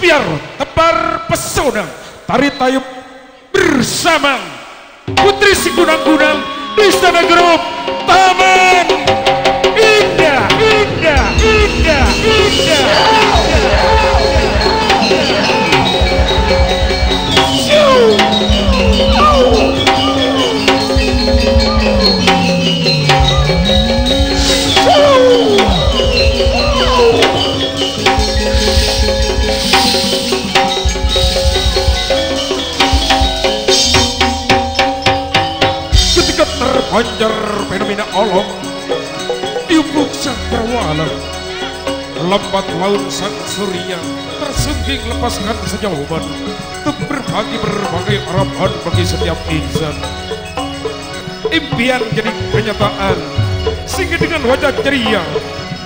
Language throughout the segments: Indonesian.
Biar tebar pesona tari tayub bersama Putri Sigunang-gunang di Istana Grup Taman Indah, Indah, Indah, Indah. Ketika terpancar fenomena alam di ufuk cakrawala, lambat laun sang surya tersungging lepaskan sejawaban untuk berbagai harapan bagi setiap insan. Impian jadi kenyataan sehingga dengan wajah ceria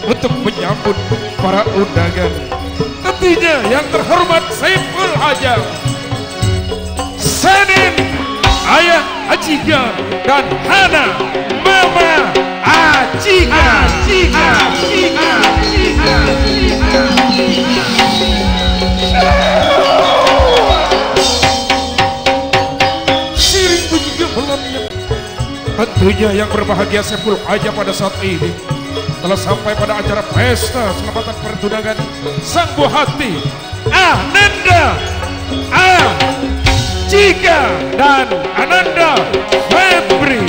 untuk menyambut para undangan. Tentunya yang terhormat Saiful Hajam, Sanin, Ayah Ajiga, dan Hana Mama Ajiga. Siring bunyi gamelannya. Tentunya yang berbahagia Saiful Hajam pada saat ini telah sampai pada acara pesta selamatan pertunangan sang buah hati Ananda Ajiga dan Ananda Febri.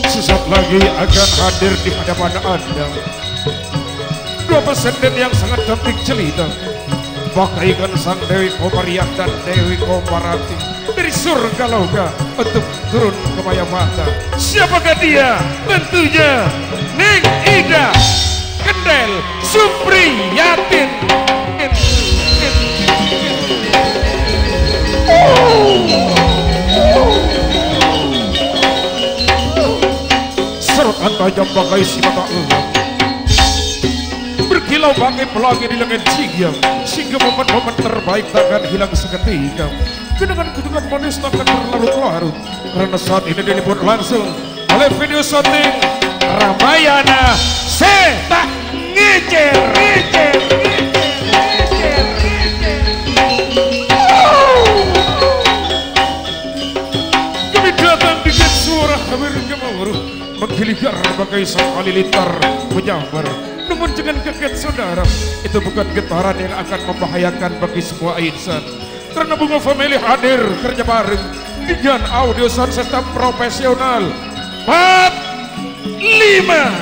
Sesaat lagi akan hadir di hadapan Anda dua pesenden yang sangat cantik jelita, bagaikan sang Dewi Komariah dan Dewi Komarati dari surga lauka untuk turun ke Mayamata. Siapakah dia? Tentunya Neng Ida Kendel Supriyatin. Serotan tajam bagai si mata elang, berkilau bagai pelangi di lengan Jigyang, sehingga momen-momen terbaik takkan hilang seketika. Kenangan-kenangan manis takkan berlarut-larut, karena saat ini diliput langsung oleh video syuting Ramayana Seta Ngecer. Kami datang dengan suara hampir gemuruh menggeligar bagai sang halilintar menyambar. Namun jangan kaget saudara, itu bukan getaran yang akan membahayakan bagi semua insan. Karena Bunga Family hadir kerja bareng dengan audio sound system profesional 4, 5.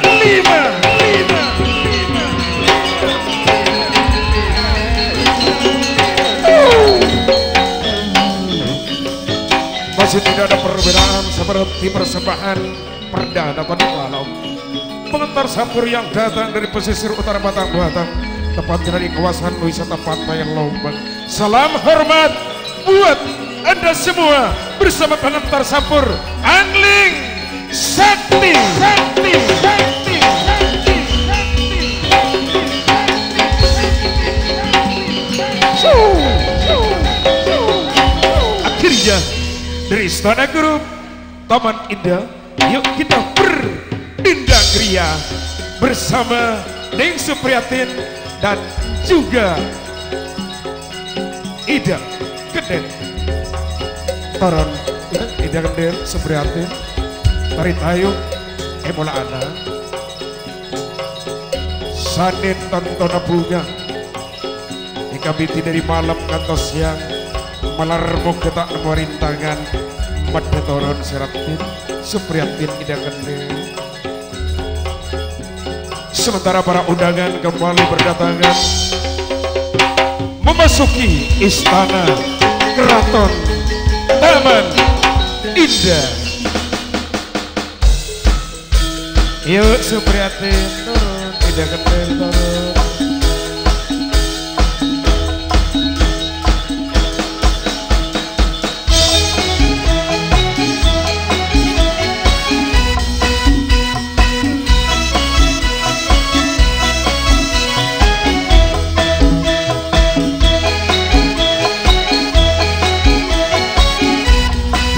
Masih tidak ada perbedaan seperti persembahan perdana pada malam. Pengantar sampur yang datang dari pesisir utara Batam, tepatnya dari kawasan wisata Pantai Lombang. Salam hormat buat Anda semua bersama pengantar sampur Angling Sakti. Akhirnya dari Istana Grup Taman Indah, yuk kita berdendang ria bersama Neng Supriyatin dan juga Ida Kendel. Taran Ida Kendel Supriyatin tari tayub emola ana Sanin Tontona Bunga ikabiti dari malam kantos siang malarmo ketak merintangan Madetoron Seratin Supriyatin Ida Kendel. Sementara para undangan kembali berdatangan memasuki istana Keraton Taman Indah. Yuk Supriyatin turun, Ida Kendel turun.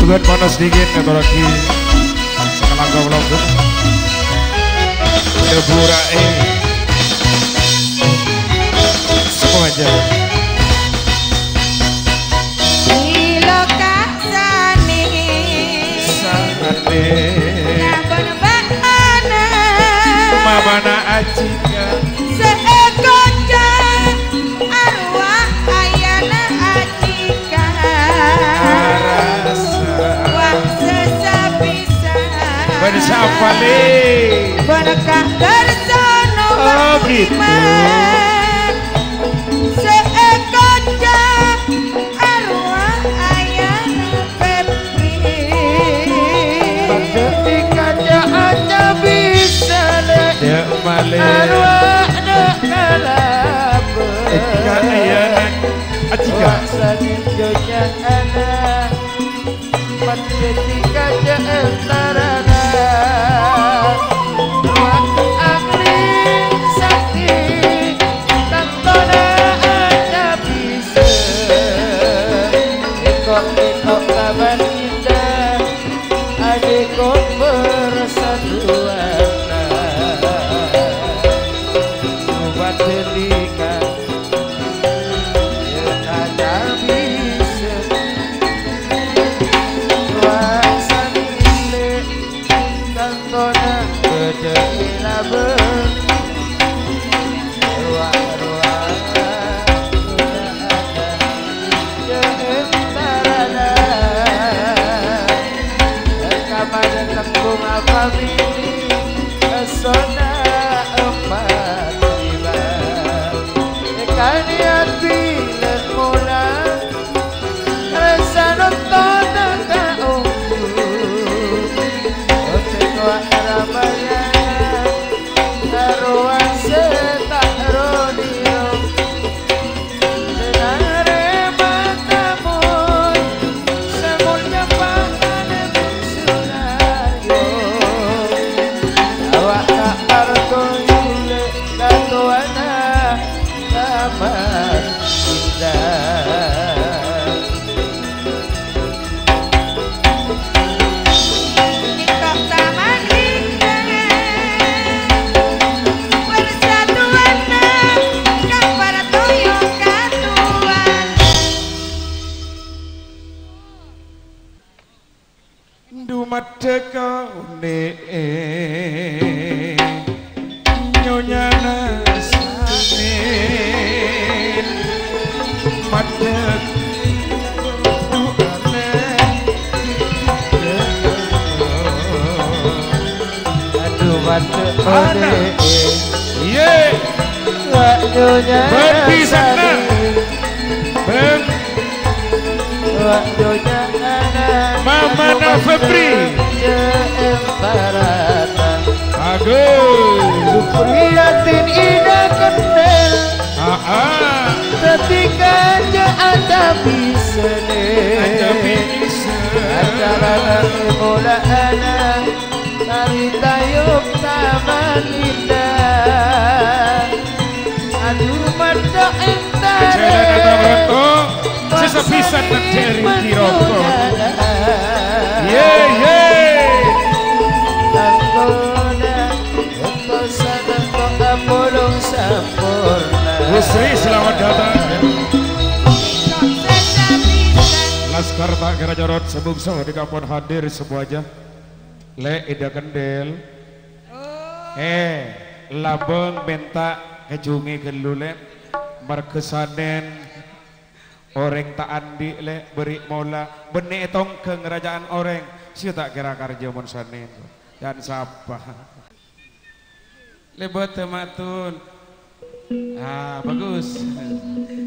Bukan panas dingin ya lagi goblok Deburae semuanya Ilo kasane Sane Ngabon bakana Mamana ajika Seekoja arwah ayana ajika Arasa Wah sesabisa Bersapale Bonekah bersono Oh gitu Seekoja arwah ayana Febri ketika hanya bisa Dek male arwah nak kalapa Ketika ayana ajika seninjonya anak ketika entarana waktu angling sakti tantona ada bisa ekok kabar indah adikku bersatuan buat ketika ada bisa wasanile tantona kedela ber ruah-ruah ada kamar tembung famili sona empat tiba kalian bilang mula rasa nonton kau tengok ramayana taruhan setak rodeo denare matamu semulnya pangan sunario awak tak arto yule katuana kamar indah Nikah taman indah Persatuan Kang para toyo katuan Dumat dekone Nyonya nasanin Madek duane aduh batu Ana. ode Ye waktunya Berpi sana Ben waktunya Mama na Febri emparatan Aduh Supriyatin ida kenal ketika aja ada bisa Ada bisa acara mula anak tari tayub taman indah aduh mata entar Jalan ada berto Sisa pisan mencari kiroko Ye ye Anggona untuk sana kok apolong sampurna Busri selamat datang Nikah sesabisa Laskar tak kira jorot sebungso di kapon hadir semuanya Le ida kendel labeng bentak kejungi gelulen markesanen orang tak andi le beri mola benih tong ke kerajaan orang sih tak kira karja monsanen dan siapa lebet matun bagus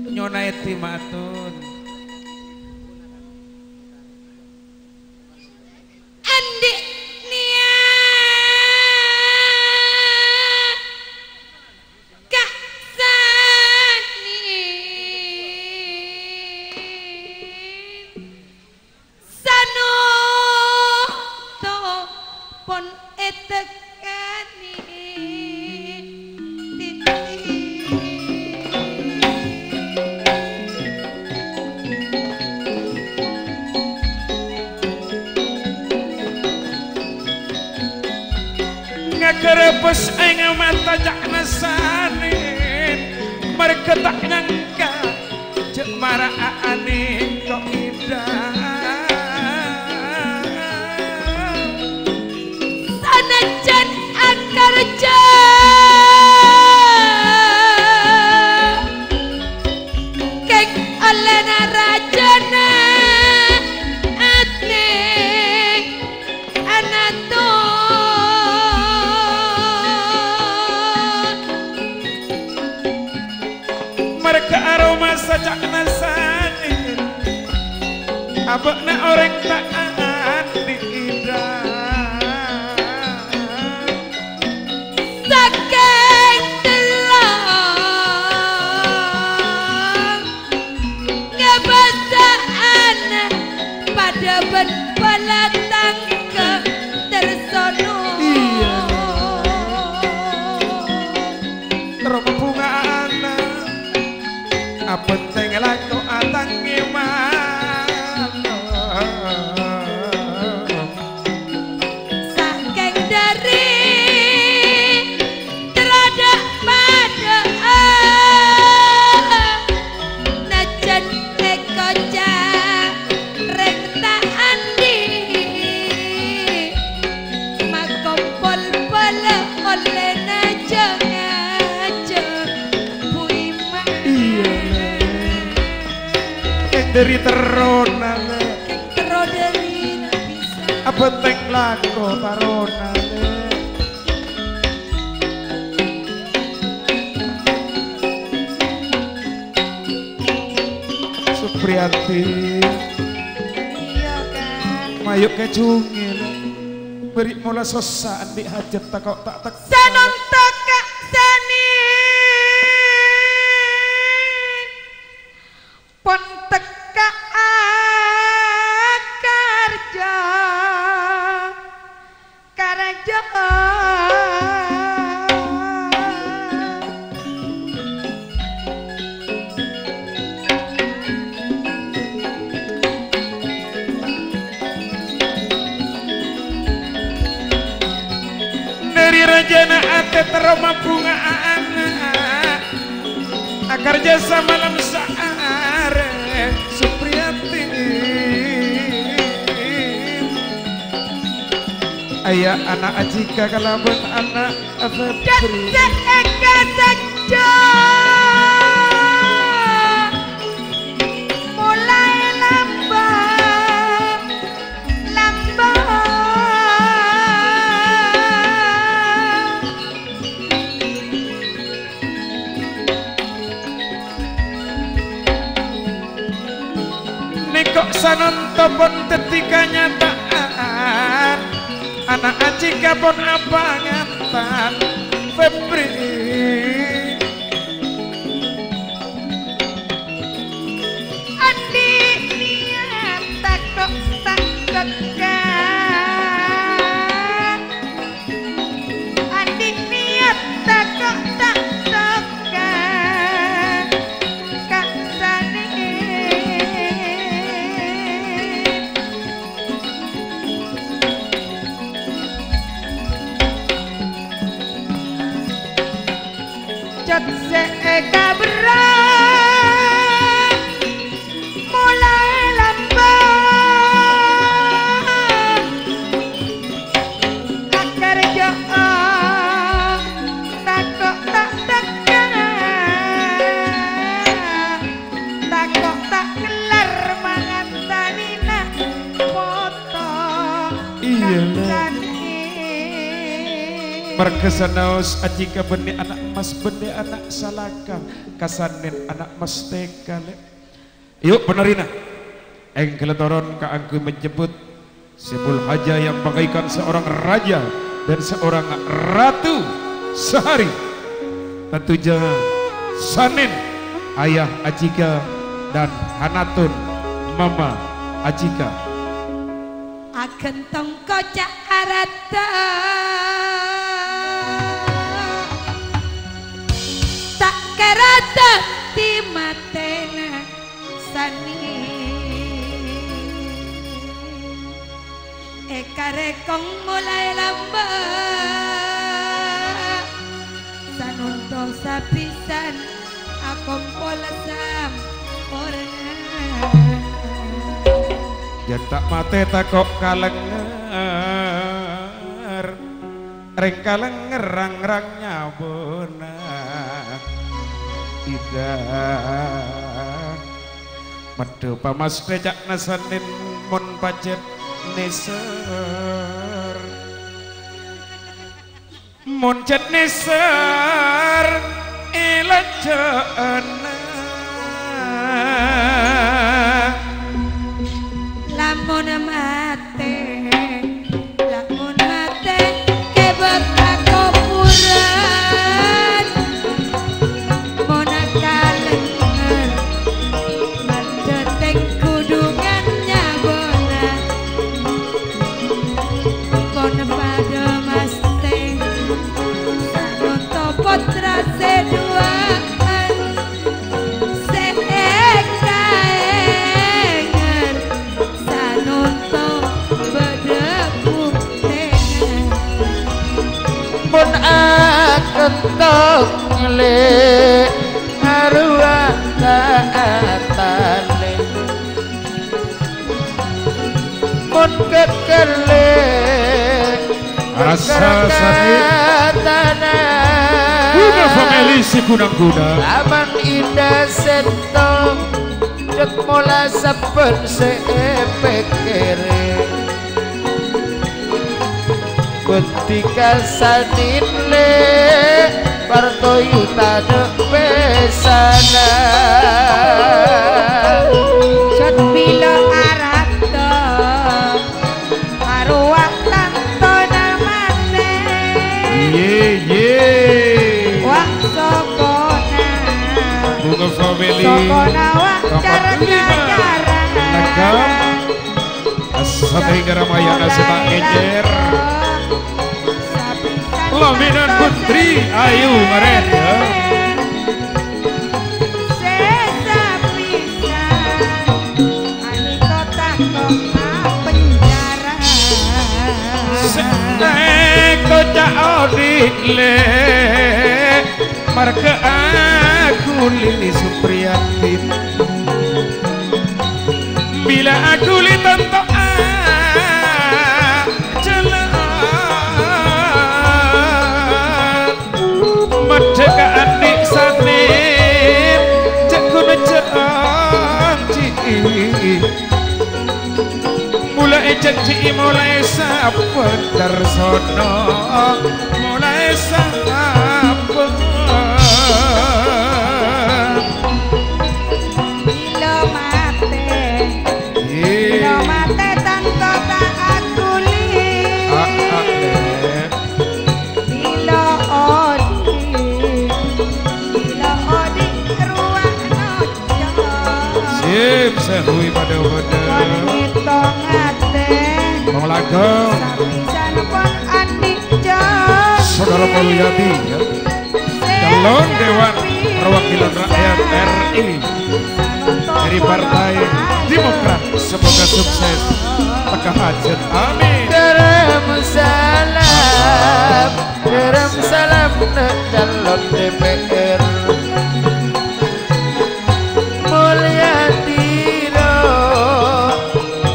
nyona eti matun Andi Nia Kak Sani Sanu To Pon Etekani Titi kerebes ing mata cak nesanin mereka tak nyangka cek maraane kok indah sanajan akarja kek oleh rajana atne mereka aroma sajak nasanin abakna orang taat diindah saking telang ngebasaan pada balatang ke tersono terus bunga penting laku atang iman saking dari terada pada najan ekoja reng tak andi makompol pala oleh najang aja buima dari teronan dari bisa apa teng laku taronan Supriyati iya kan mayuk ke jungil beri mula sosaan di hajat tak kok tak sanon teka sani pon teka akarja karaja dari rajana ate teroma bunga anak akar jasa malam saare Supriyati ayah anak ajika kalaban anak Febri eka saja mulai lambat kok sanonto pun ketika nyataan anak ajika pun apa ngatan Febri andi niat takok andi niat takok kak sani cot seeka berat mulai lambat akar joong takok tak takok tak kelar mangan tanina potong iya Markesanaos ajika benih anak mas benih anak salaka kasanin anak mas tekale yuk benerina engkeletoron kaangku menyebut Sebul Haja yang bagaikan seorang raja dan seorang ratu sehari tentunya Sanin ayah Ajika dan Hanatun mama Ajika agen tongko cak arata tak kerata di matena sani ekarekong mulai lambat Mongso sapisan akompol sampurna. Yen tak mate tak kok kalenger, ring kalenger rang-rang nyabona. Tidak medu pamas becak nasanin mon pacet neser, mon cet neser ilajana. Lamun mate kebet kakuburan. Mon kalenger manjeteng kudungan nyabona. Mon pada masteng sanon topot rase duaan. Pun akentok le arwah taatane pun kekele rasa sakit Guna family si kunang-guna aman indah sentong cek mola saben sepekere Betika sanile parto yutane pesana Jot bila arata arwah tanto namane. Ye Wah sokona Bunga family sokona wah cara-cara Nagam Sampai Ramayana setak ngejer Laminan Putri Ayu Marenda Kocak odile marga aku Lili Supriyatin bila aku li tonto jalan merdeka adik sanim cekun janji mulai janji mulai sabar darsono mulai sabar bila mate tanpa tak aku li bila odi ruang nojo sim sehui pada wanita ngate mau lagu sapisan pon adik jauh Saudara Mulyadi ya calon Dewan Perwakilan Rakyat RI dari Partai Demokrat semoga sukses teka hajat amin Kirim salam ne calon DPR Mulyadi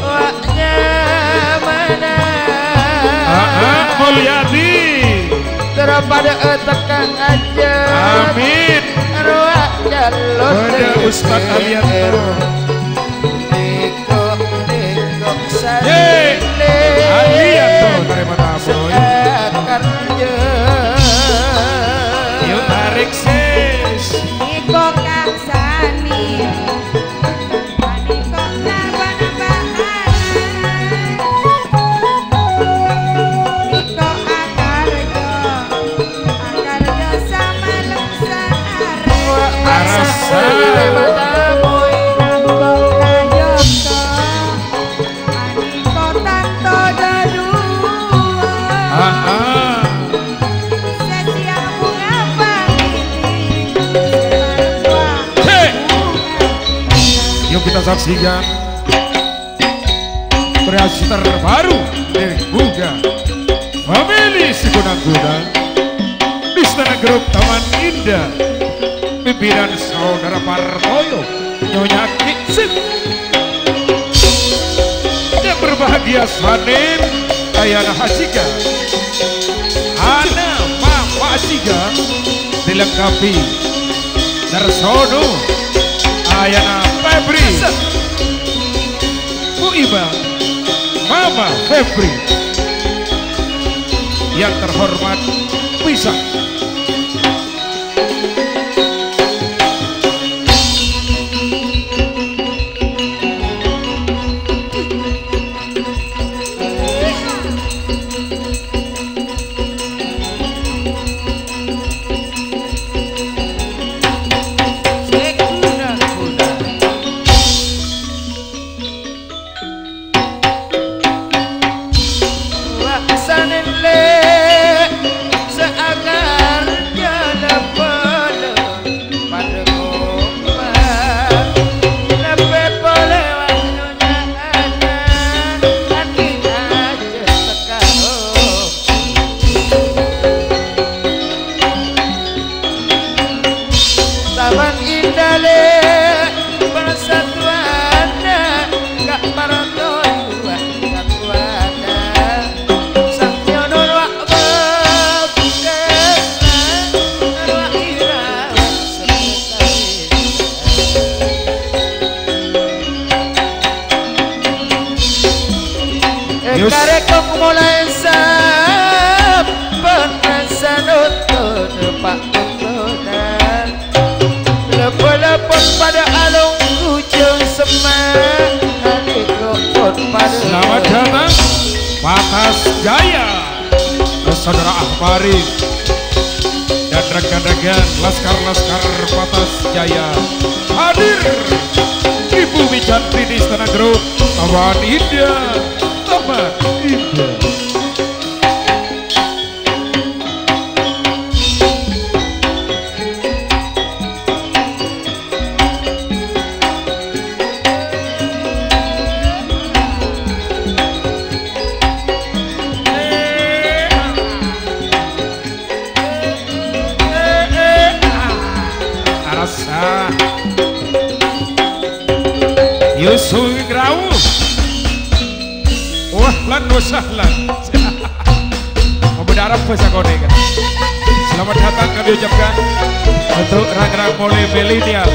waknya mana Mulyadi daripada tekan aja amin ruang calon pada Ustadz Alianto Niko Yeay salile Alianto terima kasih karja yuk tarik sis Niko kang sani Niko nambah-nambahan Niko akarjo sama leksare Arasa Niko kajoko Niko tanto dadua Sesiang bunga pagi Hey! Yuk kita saksikan kreasi terbaru dari Buga Family si kunang-kunang di Istana Grup Taman Indah, pimpinan Saudara Partoyo, Nyonya Kicik. Yang berbahagia Sanin, Ayana Hajiga, Ana Mama Hajiga, dilengkapi Darsono, Ayana Febri, Bu Iba, Mama Febri. Yang terhormat Pisang. Taman Indah le persatuan gak paranoia katuana sang nyonon wak bebukena wak irawan sepetai karekok mulai saben sanutun pak tutunan lepon pada alung ujung semak halikopon pada Selamat datang Patas Jaya, Saudara Ahmari dan rekan-rekan Laskar-Laskar Patas Jaya hadir. Ibu Wijanti di Istana Grup Taman Indah, Taman Indah. Yusuf Grau, wahlan wasahlan. Pemuda Arab Pesakone kan. Selamat datang kami ucapkan untuk rang-rang mulai milenial.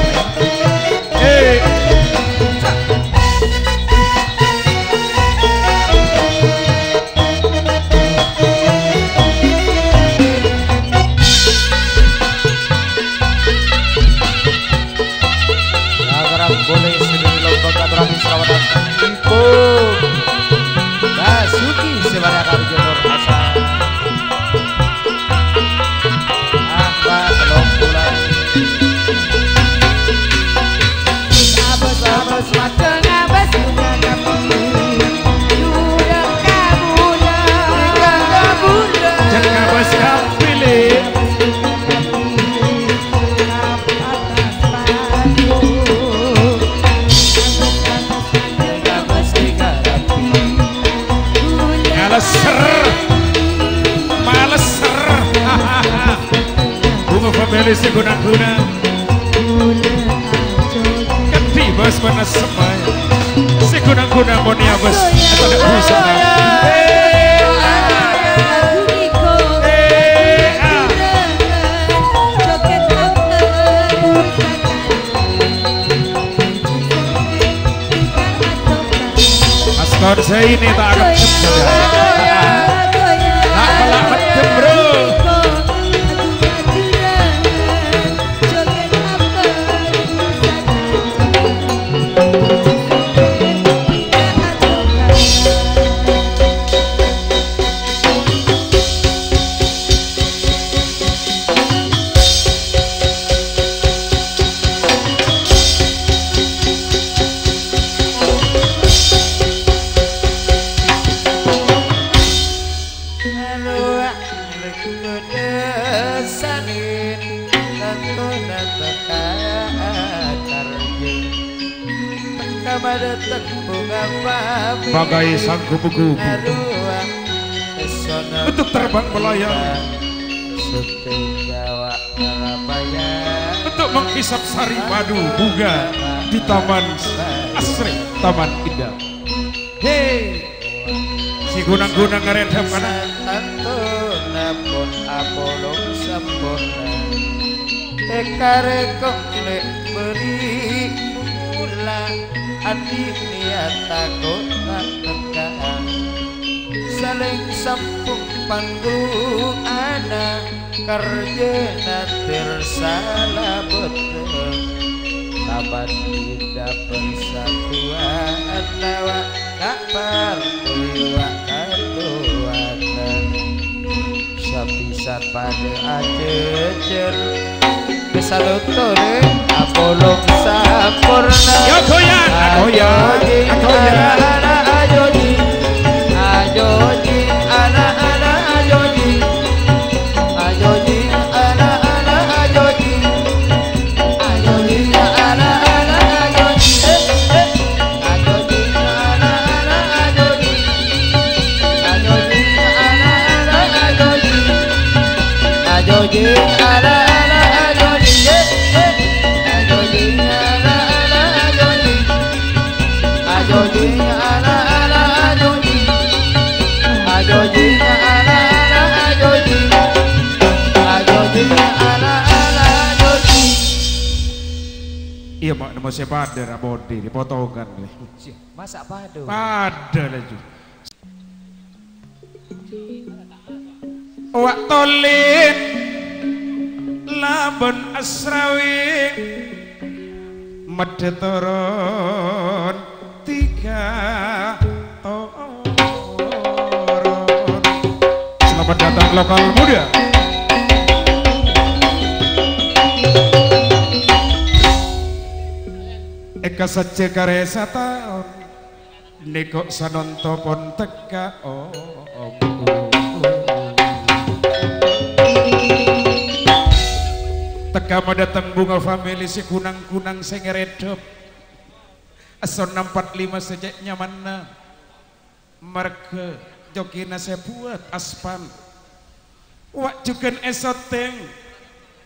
boleh sedang lomba berani Sarawak Ibu Basuki sebanyak karjo Nur Hasan Ahmad Lombulan Abas-abas mateng abas punya kamu sudah kabulan jangan abas pilih males ser bunga family seguna-guna keti bos mana semai seguna-guna monia bos ada usaha Askon saya ini tak akan tak melamat bro bagai sang kupu-kupu untuk terbang melayang Jawa Surabaya untuk menghisap sari madu bunga di Taman Asri, Taman Indah. Hei, si gunang-gunang ngeredam kana Tantuna pun apolong sempurna Ekare kok lek beri mula adi niat takut tak tekan saling sampung panggu anak kerja natir salah betul sahabat tidak persatuan lawa gak pertiwa ketuatan sapisat pada acecer kesalutore apolong sampurna Agoyan, agoyan, agoyan. ajoji ajoji ana ajoji ajoji ana ajoji ajoji ana ajoji ajoji ana ajoji ajoji ana ajoji ajoji ana ajoji ajoji ana ajoji ajoji ana ajoji ajoji ana ajoji ajoji ana ajoji. Iya mak, nama saya pada rabodi dipotongan. Masak padu. Pada laju. Wak tolit laban asrawi medhe turun tiga toron. Selamat datang lokal muda. Eka saja karesa taon Neko sanonto pon teka Teka mau datang bunga family si kunang-kunang sing ngeredop Ason 645 sejak nyaman Marga jokina saya buat aspan Wak juga esoteng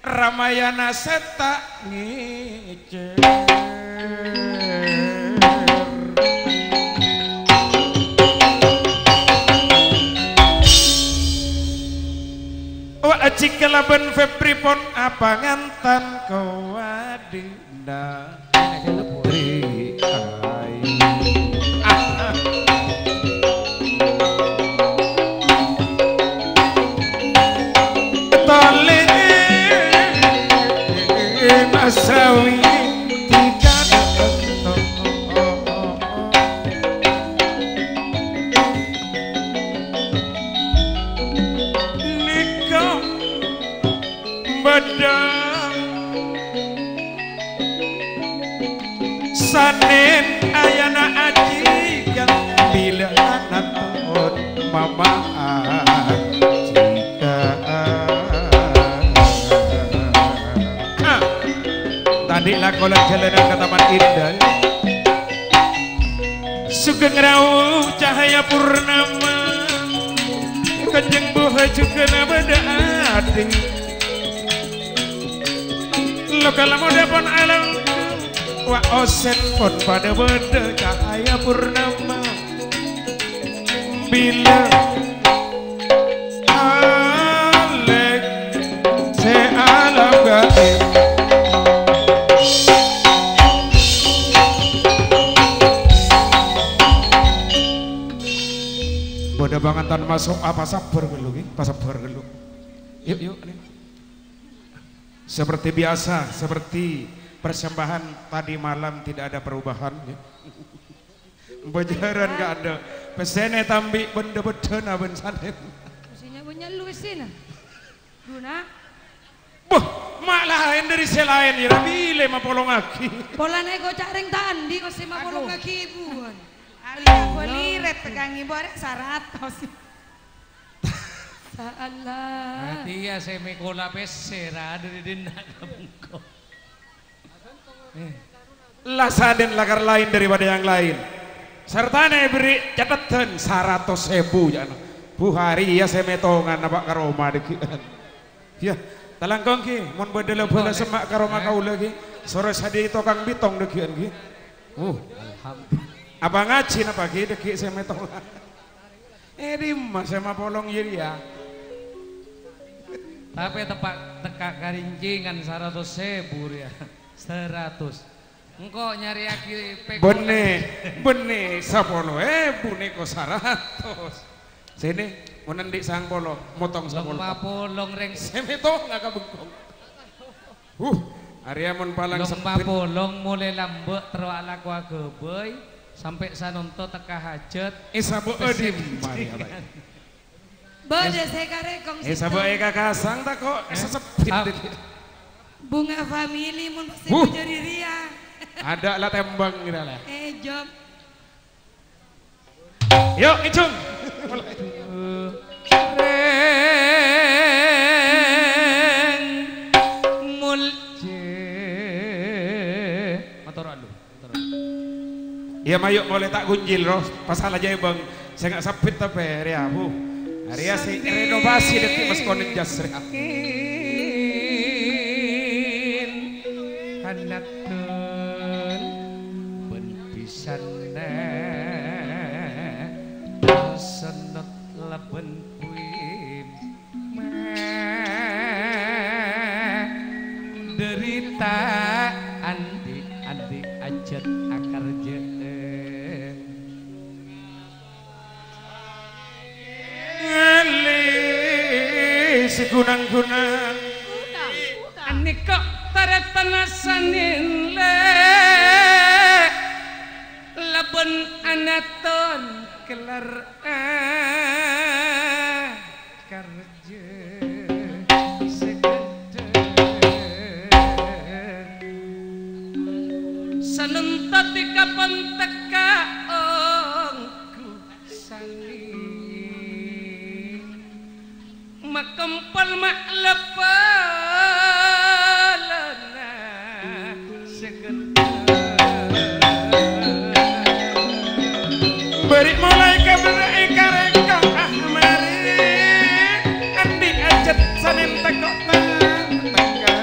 Ramayana seta ngecer Wak jika laban Febri pon apa ngantan kau adinda Putri ay Tolin Asawi tiga Nikah badang Sanen ayana aji yang bila naton mama Tadi lah kolak jalanan ke Taman Indah Sugeng rauh cahaya purnama Kanjeng buha juga nabada adi Lokal muda pon alam Wa oset pon pada beda cahaya purnama Bila Alek Se alam gaib Bodoh banget tan masuk apa sabar gelu pas sabar gelu. Yuk nih. Seperti biasa, seperti persembahan tadi malam tidak ada perubahan ya. Bojaran gak ada. Pesene tambi benda-benda na ben sanem. Mestinya punya lu sini. Duna. Boh, mak lain dari selain ya bile mah polong aki. Polane go careng tandi kok si mah polong kaki ibuan. Alah, boliret tegangi borek saratos. Allah. Berarti ya semikola pesera dari dina kabungko. Lah saden lagar lain daripada yang lain. Sertane beri catatan 100.000 ya. Bu hari ya semetongan apa karoma dekian. Ya, talangkong ki, mon badala bala semak karo makaula ki. Sore sadi tokang bitong dekian ki. Alhamdulillah. Apa ngaji napa ki deki saya metong. Di mas sama polong ya. Tapi tepak teka karincingan 100.000 ya. 100. Engkau nyari aki Bene sapolo bune ko 100. Sini menendik sang polo motong sapolo. Lomba polong reng semeto ngaka bengkong. Arya mon palang lomba polong mulai lambek terwala ku ageboy sampai sanonto teka hajat. Sabu edim mari abang. Bode sekarekong Sabu kakasang tak kok sesepit. Bunga family mun pasti jadi ria. Ada lah tembang gitu lah. Job. Yuk, Icung. Reng mulje. Motor alu. Ya mayuk boleh tak gunjil roh. Pasal aja bang. Saya nggak sapit tapi ria bu. Ria si renovasi detik mas konin jas ria. Kanatun ben pisane senot leben kuim derita andi ajat akar jeun ngali si gunang-gunang ani kok taratanasanin le laben anaton kelar karje segede sanentati kapan teka ongku sani makempal mak lepalana segede beri mulai keberai karekong mari andi ajat sanin tekok teka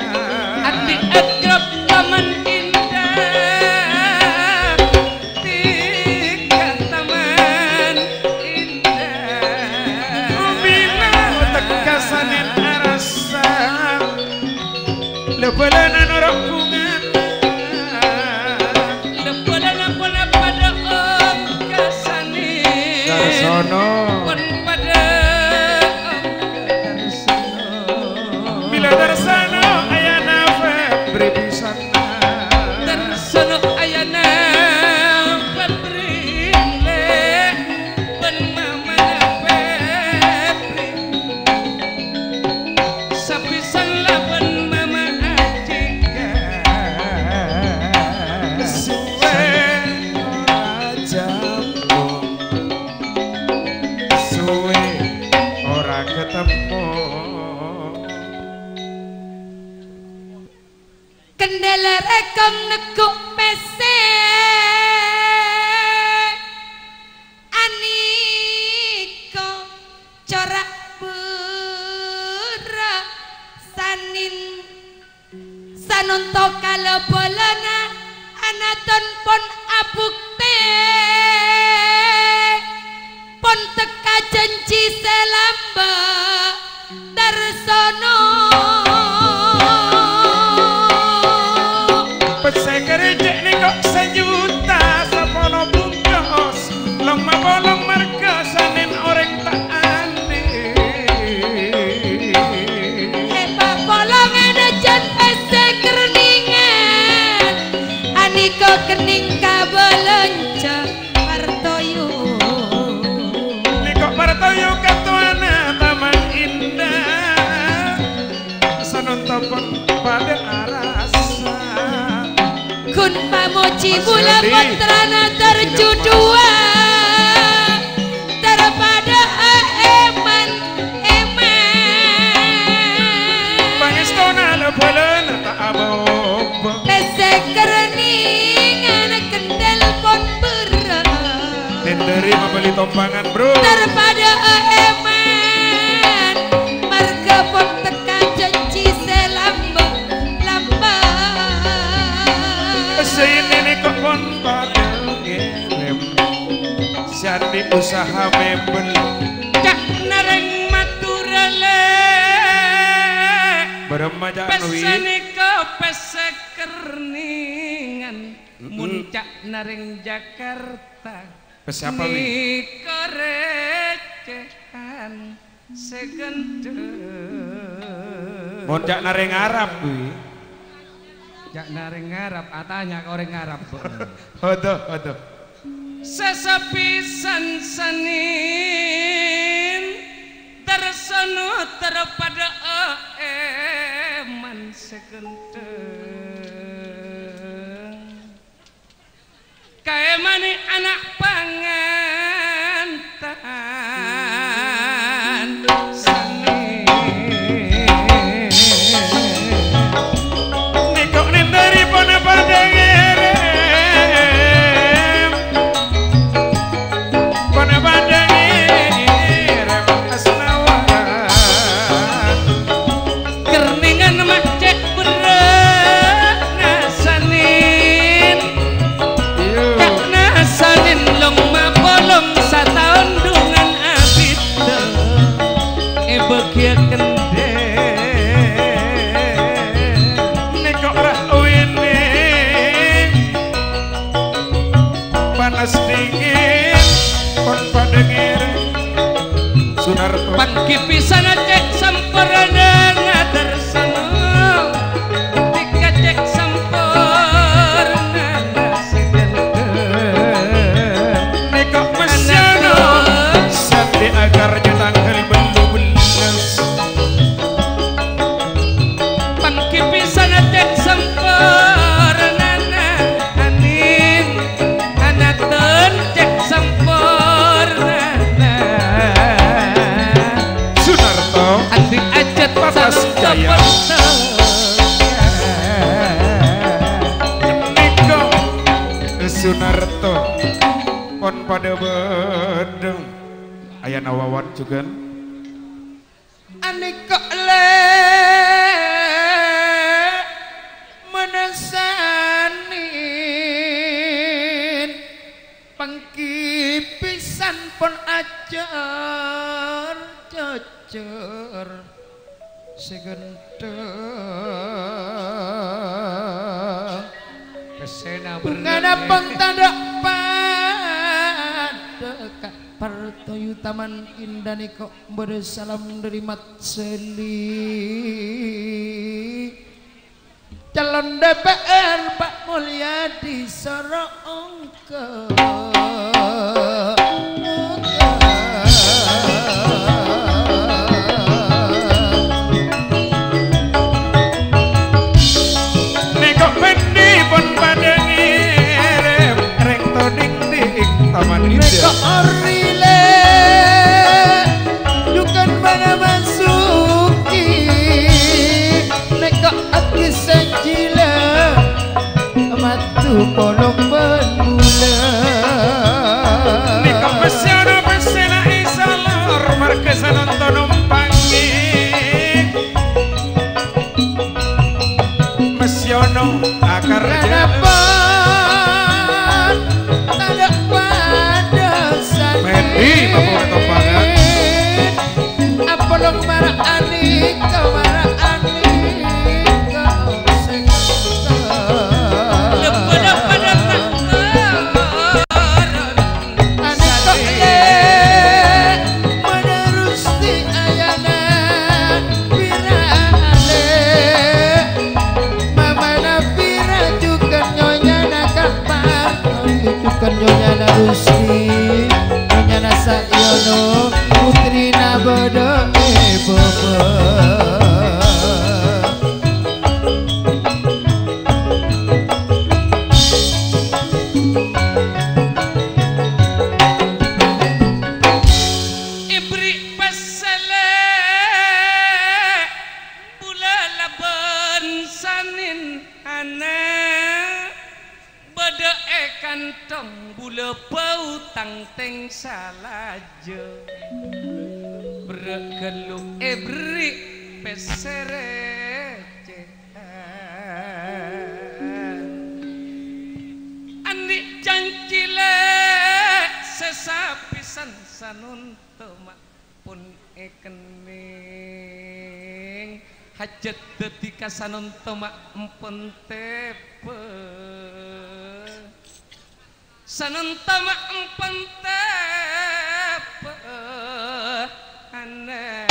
andi akrab taman indah tiga taman indah bila teka sanin arasa lebalanan orang bungan lebalanan pula pada om kasani Darsono pun pada om Darsono bila Darsono ayana Febri bisana Darsono ayana Febri le pun mama Febri sapisan laban mama Ajika suwe jambung suwe ora ketemu Kendala rekam nekuk PC Aniko corak berak sanin sanonto kalabolana anaton pon abukte pon teka janji selamba Darsono pesek rejek nih kok sejuta sapono bungkus long ma bolong marga sanin orang tak aneh Pak bolongan ajan pese kerningan Aniko kening kabelonco partoyo nih kok partoyo katuana taman indah sanontopon pada arasa kun pamoci Mas bula Yadi. putrana terjudua daripada eman pangestona lebalan tak abob pese kerningan kendel pon berat dari membeli tompangan bro daripada eman marga pon teka beremaja Nwi pesanika pesekerningan muncak naring Jakarta siapa wi korecehan segendeng muncak naring Arab wi jak naring Arab atanya orang Arab hodo sesapisan sanin tersenu terpada eman segendeng kaya mani anak pangantan sanin nikok nindari pona pardengerem pona pardengerem asnawan kerningan macet berat nasanin kak nasanin long mabolong sataun dungan abid begia kendeng nikok rahwini panas dingin pon pardengerem Sunarto pangki pisan cek sampurna ngatersana ketika cek sampurna segendeng nikok mesyano sandi agar tanggal belubelas pangki pisan cek sampurna anin anaten cek sampurna Sunarto andi ajat Papas Jaya. Niko Sunarto pon pada bedeng ayana wawan juga Aniko le menesanin pangki pisan pon ajar jejer segendeng pesena ngana pengtanda pada kak partoyu taman indah niko bersalam dari Matseli calon DPR Pak Mulyadi Sorongke Niko pendi pon pada ngirim reng toding ding taman Niko indah orile dukan mana masuki Niko aki senjila matu polong benula Niko mesyano pesena isalor markesa nonton numpangi mesyono akar kenapa tanda pada Mendi bapak topangan apa lo marah anik kau marah anik kau Nyonya Narusi Nyonya Nasakyono Putri Nabodo Bobo ibri pasale bula laban sanin ana bada kantong bula bau tangteng salaja bergeluk ibri pesere andi cancile sesapisan sanun temak pun ekening hajat dadi kasanonto mak empun tepe sanonto mak empun tepe aneh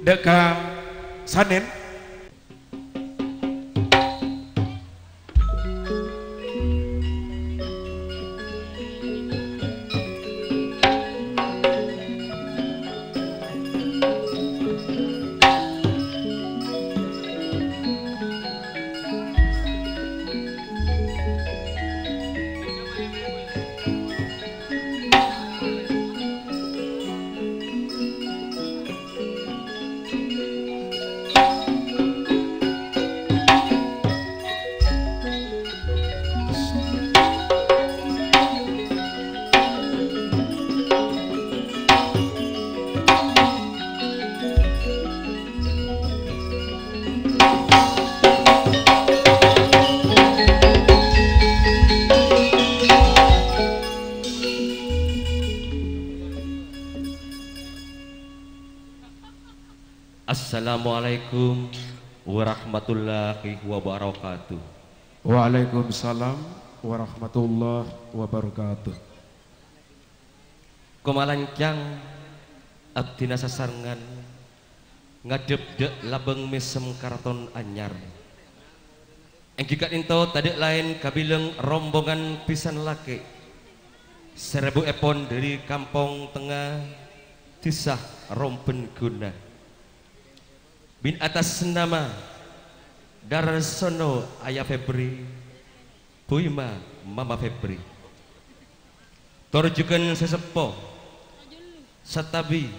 Dekang Sanin. Assalamualaikum warahmatullahi wabarakatuh. Waalaikumsalam warahmatullahi wabarakatuh. Kumalancang abdina sasarengan ngadep dek labeng mesem karton anyar. Enggikat into tadek lain kabileng rombongan pisan laki. Seribu epon dari kampung tengah Tisah Rompen Guna. Bin atas nama Darsono Ayah Febri, Buima Mama Febri. Torjukan sesepo Satabi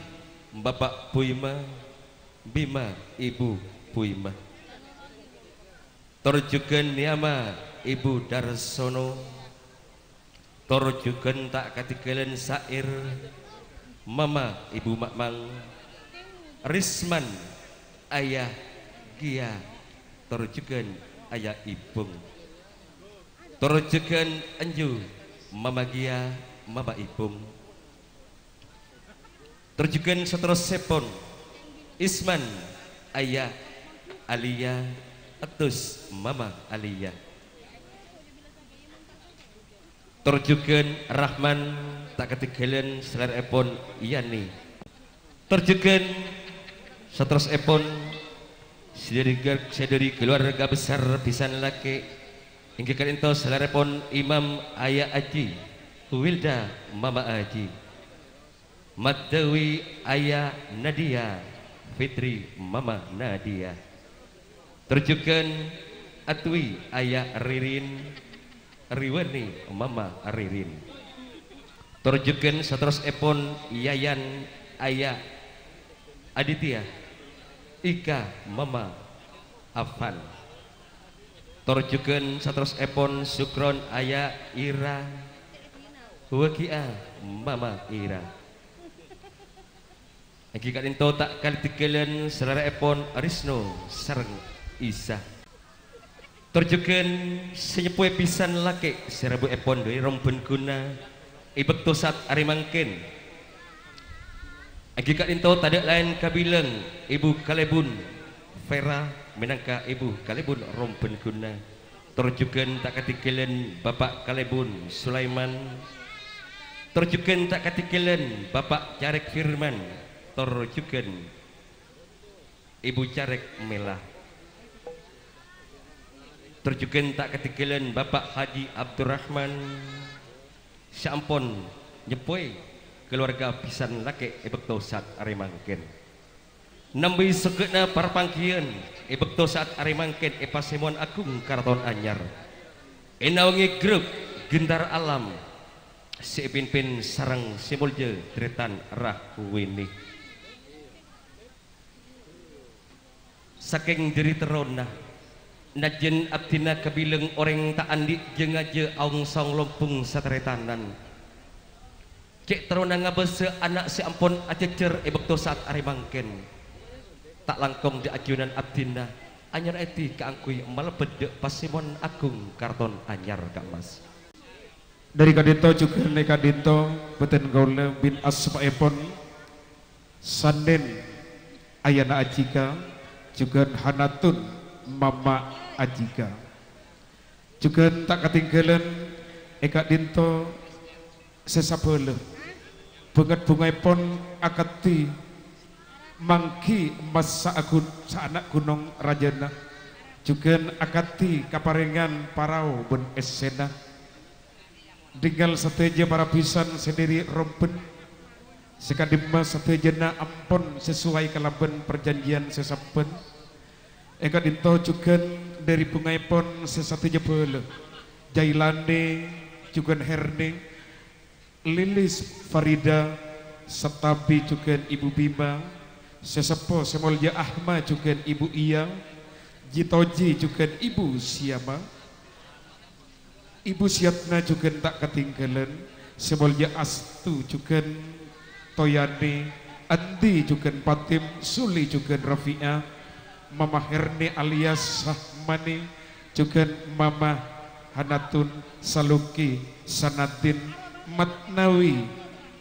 Bapak Buima, Bima Ibu Buima. Torjukan Niama Ibu Darsono. Torjukan tak katigalen sair Mama Ibu Makmang, Risman Ayah Gia, torjukan Ayah Ibung, torjukan Anju Mama Gia Mama Ibung, Terjugan seterusipun Isman Ayah Alia atus Mama Alia. Terjugan Rahman tak ketinggalan selerepon Yani. Terjugan seterusipun sedari keluarga besar pisan laki hingga kalento selerepon Imam Ayah Aji Wilda Mama Aji Madawi Ayah Nadia Fitri Mama Nadia. Terjugan Atwi Ayah Ririn Riwani Mama Ririn. Terjugan seterusipun Yayan Ayah Aditya Ika Mama Afan. Terjugan seterusipun Sukron Ayah Ira Wakia Mama Ira. Hakikat itu tak kali tigalen selerepon Arisno sareng Isa. Terjugan senyepue pisan laki serabu epon dari romben guna ibek tosat arimangkin. Hakikat itu tak lain kabilang Ibu Kalebun Vera menangka Ibu Kalebun romben guna. Terjugan tak ketinggalan Bapak Kalebun Sulaiman. Terjugan tak ketinggalan Bapak Carek Firman. Terjugan Ibu Carek Melah. Terjugan tak ketinggalan Bapak Haji Abdurrahman. Sampun nyepoi keluarga pisan laki ibek tosat arimangken. Nambi segena parpangkian ibek tosat arimangken epasemon agung karton anyar. Enawangi grup gendar alam si pin sarang simulje tretan rahwini. Saking diri terona najen abdina kabilang orang tak andi jeung aja aung song lompung satretanan. Cek terona ngabese anak si ampun acecer ebek tosat arimangken. Tak langkong di ajunan abdina anyar eti kaangkui malebet pasimon agung karton anyar Kak Mas. Dari kadinto juga dari kadinto beten gaule bin asmaepon Sanden Ayana Ajika juga Hanatun Mama Ajika juga tak ketinggalan eka dinto sesabele banget bungaipon akati mangki masa akun anak gunung Rajana juga akati kaparengan parau ben esena tinggal seteja para pisan sendiri rompen sekadimma setejana ampun sesuai kalaban perjanjian sesapen eka dinto juga dari bungaipon sesateja bele Jailande juga Herne Lilis Farida Setabi juga Ibu Bima Sesepo Semolja Ahmad juga Ibu Iya Jitoji juga Ibu Siama Ibu Siatna juga tak ketinggalan Semolja Astu juga Toyane Andi juga Patim Suli juga Rafi'ah Mama Herne alias Sahmani juga Mama Hanatun Saluki Sanadin Matnawi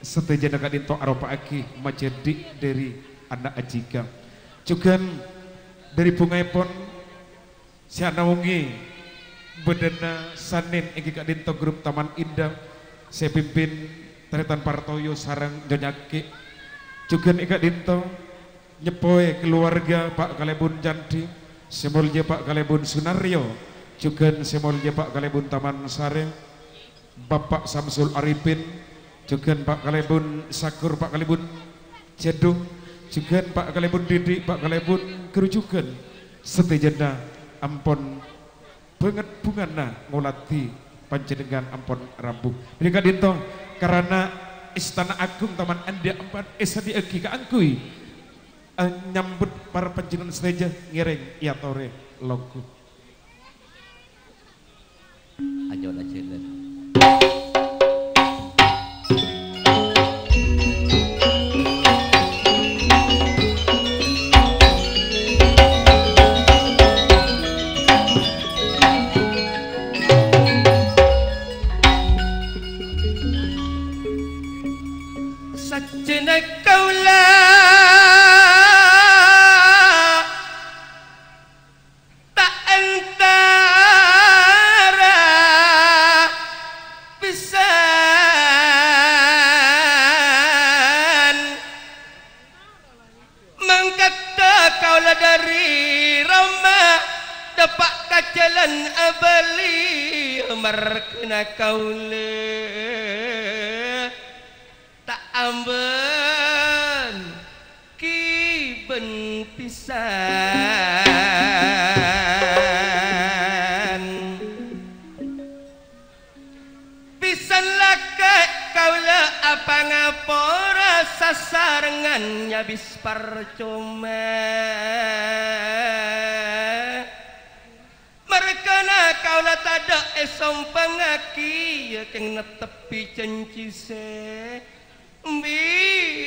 seteja nak dinto aropa aki majedi dari anak Ajika juga dari bungaipon si anaungi bedana sanin iki kak dinto grup Taman Indah saya pimpin Teretan Partoyo sarang Jonyaki juga ika dinto nyepoe keluarga Pak Kalebun Janti semolja Pak Kalebun Sunario juga semolja Pak Kalebun Taman Sare Bapak Samsul Arifin juga Pak Kalebun Sakur Pak Kalebun Cedung juga Pak Kalebun Didi Pak Kalebun Kerujukan setejana ampon banget bungana ngolati panjenengan ampon rambu mereka dinto karena Istana Agung Taman Anda empat esa diagi kaangkui nyambut para panjenengan seteja ngereng iatore logo Anjon ajeun. Sajana kaula markena kaula tak amben kiben pisan laka kaula apa ngapora sasarengan nyabis percuma merkana kaula tada esom pangaki keng netepi janji se bilen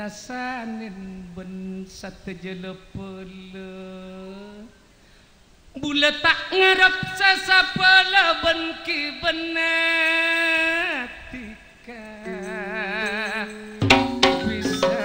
nasanin ben satejelepele bula tak ngarep sasapala ben ki benatika bisa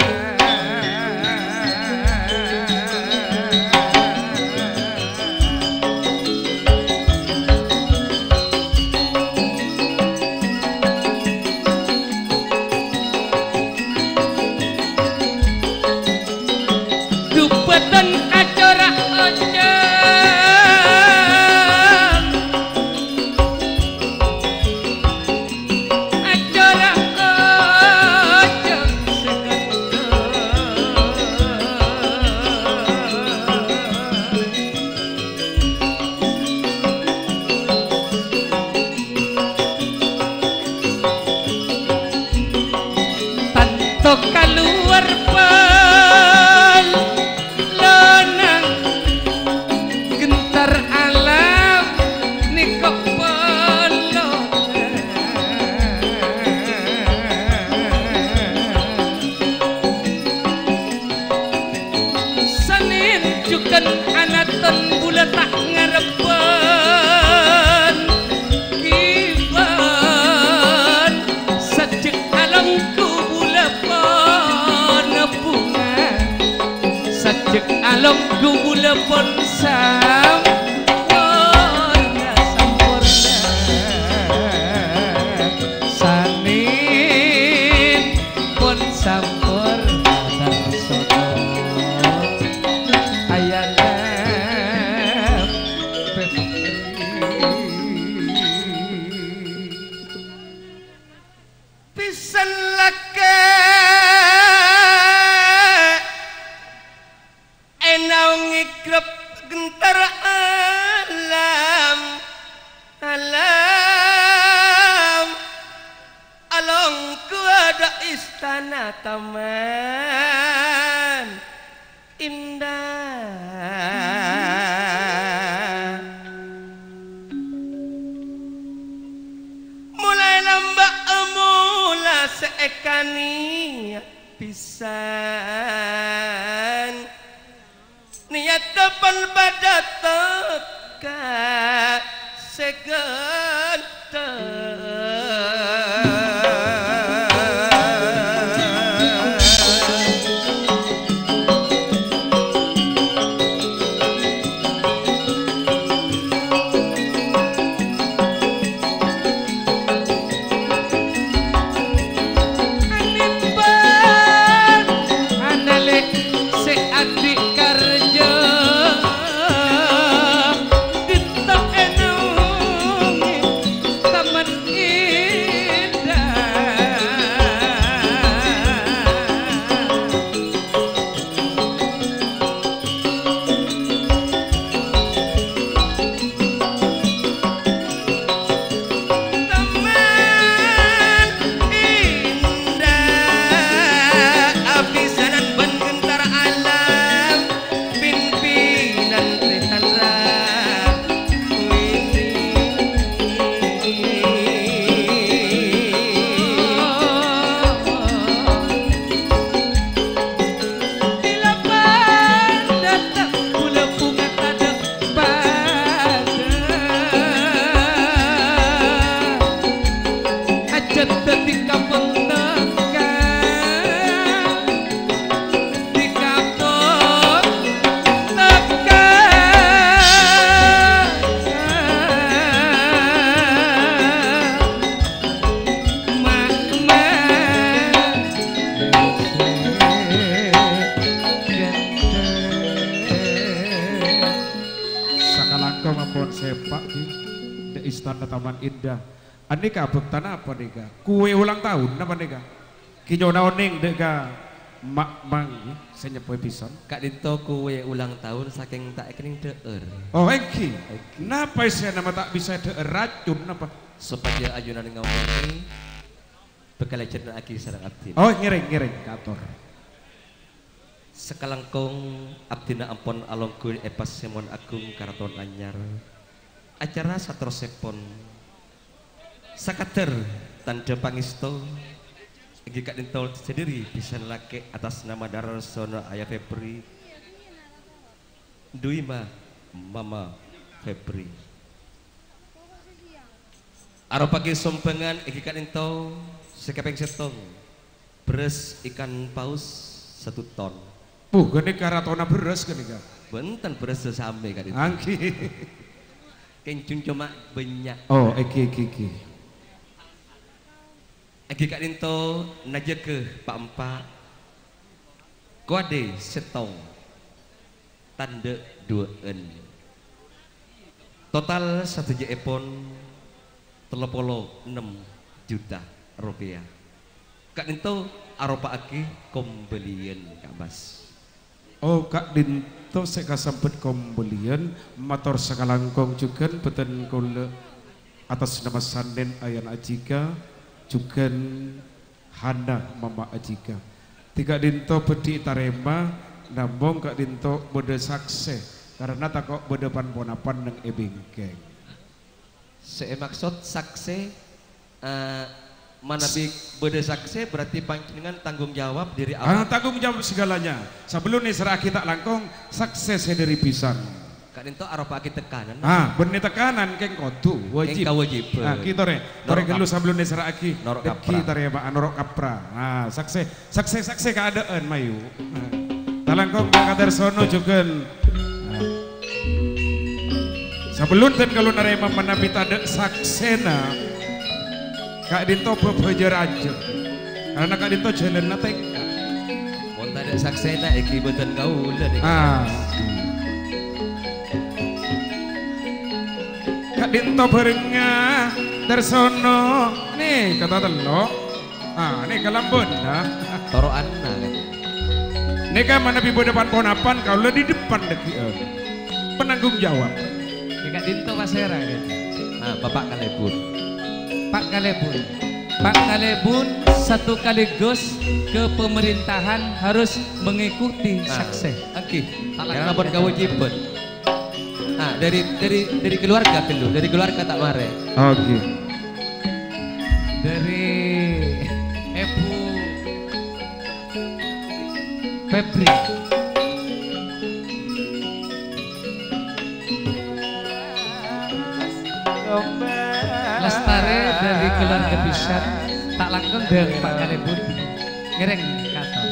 taman indah mulai lambak mula seekani pisan niat depan pada teka Taman Indah. Anika bektan apa nika? Kue ulang tahun apa nika? Kinyo naoning deka mak mang senyepoi pisan. Kak Dito kue ulang tahun saking tak kening deur. Oh engki. Napa saya nama tak bisa deur racun napa? Supaya ajunan ngomongin bekal cerita aki sareng abdi. Oh ngiring kator. Sekalangkong abdina ampon alongku epas semon agung karaton anyar. Acara satrosepon sakater tanda pangisto inggih Kak Dito sendiri bisa laki atas nama Darsono Ayah Febri Duima Mama Febri aropagi sompengan inggih Kak Dito sekepeng setong beres ikan paus 1 ton. Gini karatona beres gini Kak? Benten beres sesame Kak Dito. Angki kencung cuma banyak. Oh, iki. Agi Kak Dito naja ke Pak Empa. Kuade setong. Tanda 2 Total 1 epon 36 juta rupiah. Kak Dito aropa aki kombelian Kak Bas. Oh Kak Dinto saya sempet kombelian motor sekalangkong juga beten kule atas nama Sanden Ayan Ajika juga Hana Mama Ajika. Tiga Dinto bedi tarema nambong Kak Dinto bode sakse karena takok bode pan-ponapan neng ebengkeng. Saya maksud sakse manabik bode sakse berarti panjenengan tanggung jawab diri awak. Tanggung jawab segalanya. Sebelum nih serah kita langkong sukses dari pisan. Kak Dito aropa aki tekanan. Benih tekanan keng kotu wajib. Keng wajib. Kita re. Norek gelu sebelum nih serah aki. Norok kapra. Kita re pak norok kapra. Sukses keadaan mayu. Talangkong Kak Darsono juga. Sebelum dan kalau narema menabi tada saksena. Kak Dito bebejar aja karena Kak Dito jalan nate mau tak ada saksena iki beten kaulan Kak Dito berengah Darsono nih kata telok nih kelambon toro anna nih kan mana bibu depan ponapan kalau di depan deki penanggung jawab Kak Dito Masera Bapak Kalebun Pak Kalebun sekaligus ke pemerintahan harus mengikuti sakse. Oke. Karena pun kamu jiput. Ah, dari keluarga kelu, dari keluarga tak mare. Oke. Dari Ibu Febri. Lestari dari keluarga Bisan tak langkung dan Pak Kalebun ngereng kata.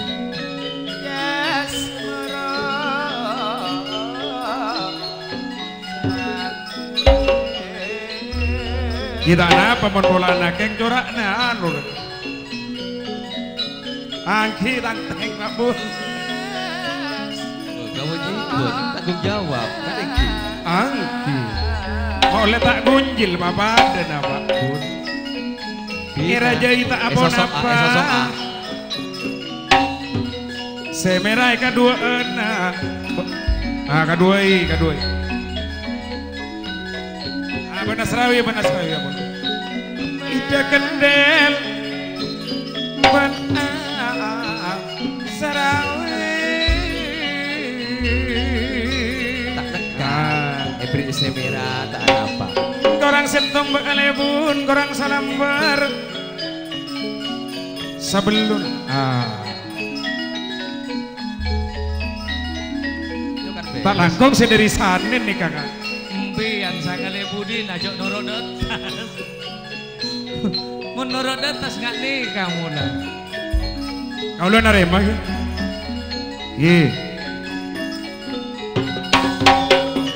Kita apa mon bola nakeng corak na anu. Angki tanteng mabun. Kamu jiput tanggung jawab kan Angki. Angki. Mau letak gunjil apa dan apa pun. Kira jadi tak apa-apa. Semerai kedua enak. Ah kedua. Ah Banasrawi apa pun. Ida kendel. Sarawi. Tak dekat. Ebri semera tak ada apa. Korang sentom bekalebun, korang salambar. Sebelum tak langkung sederi sanin nih kakak. Mpi yang sangale budi najok norodat. Mun norodat tas nggak nih kamu lah. Kau lu narema ya? Ye.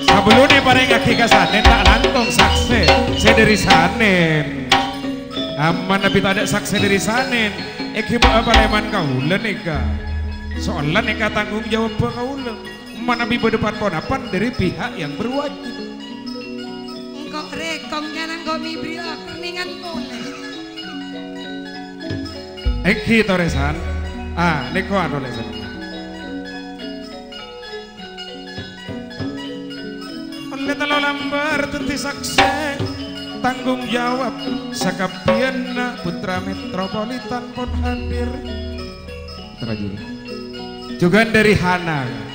Sebelum nih paling kaki sanin tak langkung sakse sederi sanin. Aman tapi tak ada sakse dari sanin. Eki apa leman kau nih kak? Soalnya nih tanggung jawab kau mana bi berdepan ponapan dari pihak yang berwajib. Engkau rekongnya nang kau mibri keningan boleh. Eki toresan, neko anu lesan. Oleh talo lambar tenti sakse tanggung jawab sakapienna putra metropolitan pun hadir. Terajur. Juga dari Hana.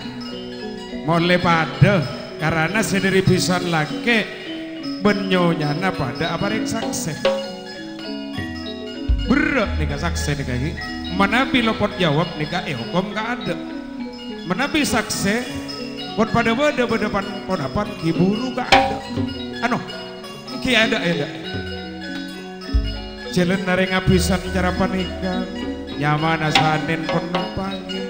Mulai pada karena sendiri bisa laki benyonyana pada apa yang sakse berat nih kak sakse nih kaki mana pilopot jawab nih kak hukum gak ada mana bi sakse buat pada depan ponapan kiburu gak ada anu ki ada jalan nari ngabisan cara panikan nyaman sanin pun pagi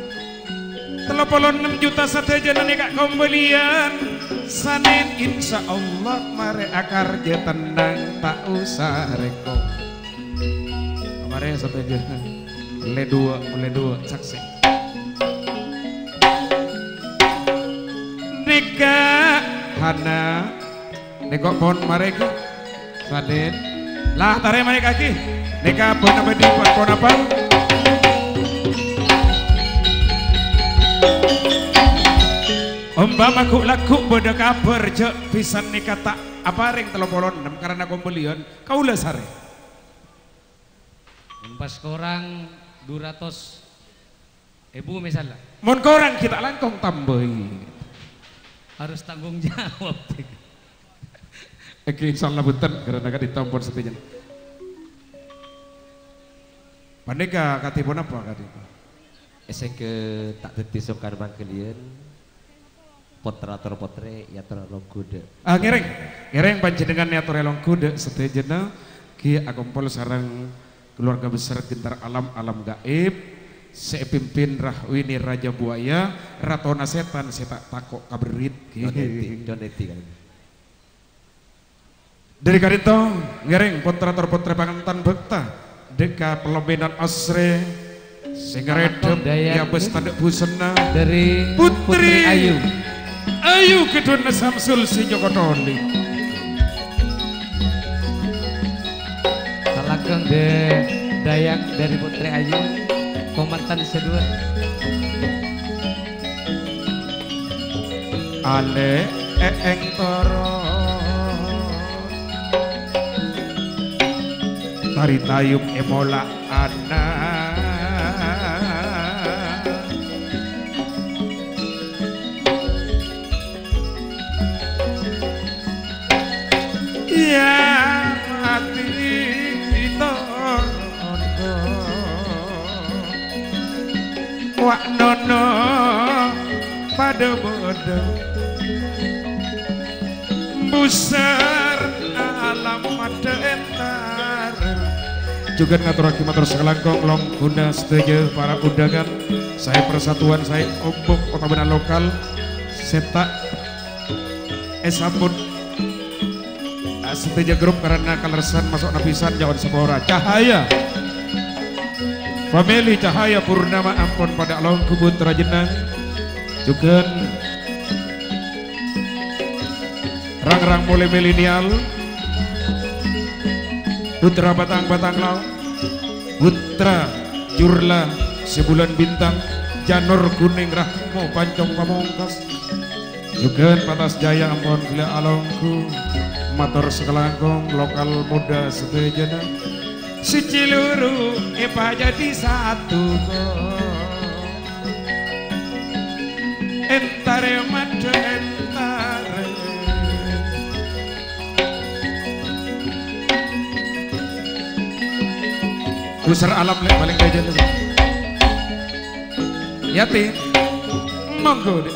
36 juta sateja nih kak kembalian sanin insya Allah mare akar je tendang tak usah reko mare sateja mulai dua saksi nika Hana neko pon mare ki sanin lah tare mare kaki nika pon apa di pon apa Umpama laku beda kabar je pisan nih kata apa ring 36 karena pembelian kau lah sare. Pas korang 200 ibu misalnya. Mon korang kita langkong tambahi. Harus tanggung jawab. Oke insyaallah benten karena kan ditampon setinya. Pandega katipun apa katipun? Ke tak deti sokar bangkelian. Poterator potre ya terlalu kuda. Ngereng panjenengan ya terlalu kuda setejana ki akompol sarang keluarga besar Gentar alam gaib sepimpin Rahwini Raja Buaya Ratona Setan setak takok kaberit doneti kan. Dari karito ngereng poterator potre pangantan bekta deka pelobenan asre sehingga redep ya bes tanda busana dari Putri Ayu. Ayu kedua Samsul si Joko Toli. Kalakang de Dayak dari Putri Ayu, komandan sedua. Ale eeng toro tari tayum emola anak yang hati tondo wak nono pada bodoh busar alamat entar juga ngaturake matur sakalangkong long guna setuju para undangan saya persatuan saya ombok kota benar lokal setak esambut setuju grup karena kalersan masuk napisan jawan sepora cahaya family cahaya purnama ampun pada long kubut rajenang juga rang-rang mulai milenial putra batang-batang laut putra jurla sebulan bintang janur kuning rahmo pancong pamongkas juga patas jaya ampun gila alongku matur sekelangkong lokal muda setejana si ciluru epa jadi satu entare madu entare Gusar alam lek paling gajah tuh. Yati, monggo deh.